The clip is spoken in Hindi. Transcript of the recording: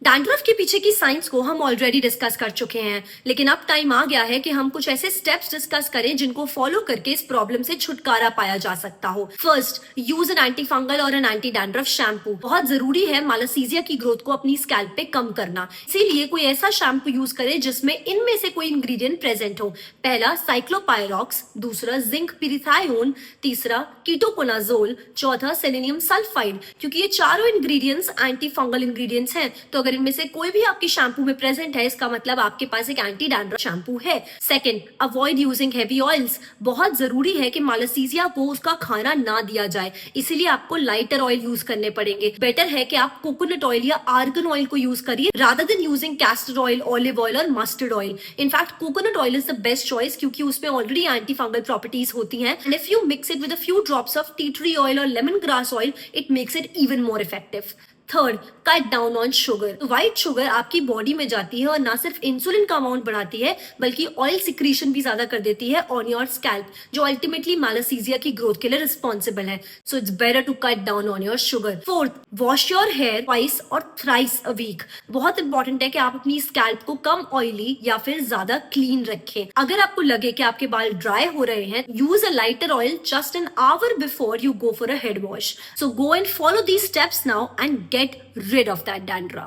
डैंड्रफ के पीछे की साइंस को हम ऑलरेडी डिस्कस कर चुके हैं, लेकिन अब टाइम आ गया है कि हम कुछ ऐसे स्टेप्स डिस्कस करें जिनको फॉलो करके इस प्रॉब्लम से छुटकारा पाया जा सकता हो। First, use an anti fungal और एन एंटी डैंड्रफ शैम्पू। बहुत जरूरी है मालासीजिया की ग्रोथ को अपनी स्कैल्प पे कम करना, इसीलिए कोई ऐसा शैम्पू यूज करें जिसमें इनमें से कोई इंग्रेडिएंट प्रेजेंट हो। पहला साइक्लोपायरॉक्स, दूसरा जिंक पिरिथायोन, तीसरा कीटोकोनाजोल, चौथा सेलेनियम सल्फाइड। क्योंकि ये चारों इंग्रेडिएंट्स एंटी फंगल इंग्रेडिएंट्स हैं, तो अगर इनमें से कोई भी आपके शैम्पू में प्रेजेंट है, इसका मतलब आपके पास एक एंटी डैंड्रफ शैम्पू है। Second, avoid using heavy oils. बहुत जरूरी है कि मालासीजिया को उसका खाना ना दिया जाए, इसीलिए आपको लाइटर ऑयल यूज करने पड़ेंगे। बेटर है कि आप कोकोनट ऑयल या आर्गन ऑयल को यूज करिए rather than using castor oil, olive oil और mustard oil. In fact coconut oil is the best choice क्योंकि उसमें ऑलरेडी एंटी फंगल प्रॉपर्टीज होती हैं, and if you mix it with a few drops of tea tree oil और lemon grass oil, it makes it even more effective. Third, cut down on sugar. White sugar आपकी बॉडी में जाती है और ना सिर्फ इंसुलिन का अमाउंट बढ़ाती है बल्कि ऑयल सिक्रीशन भी ज्यादा कर देती है ऑन योर स्कैल्प, जो अल्टीमेटली मालासीजिया की ग्रोथ के लिए रिस्पॉन्सिबल है। So it's better to cut down on your sugar. Fourth, wash your hair twice और थ्राइस अ वीक। बहुत इंपॉर्टेंट है कि आप अपनी स्कैल्प को कम ऑयली या फिर ज्यादा क्लीन रखें। अगर आपको लगे कि आपके बाल ड्राई हो रहे हैं, use a lighter oil just an hour before you go for a head wash. So go and follow these steps now and get rid of that dandruff.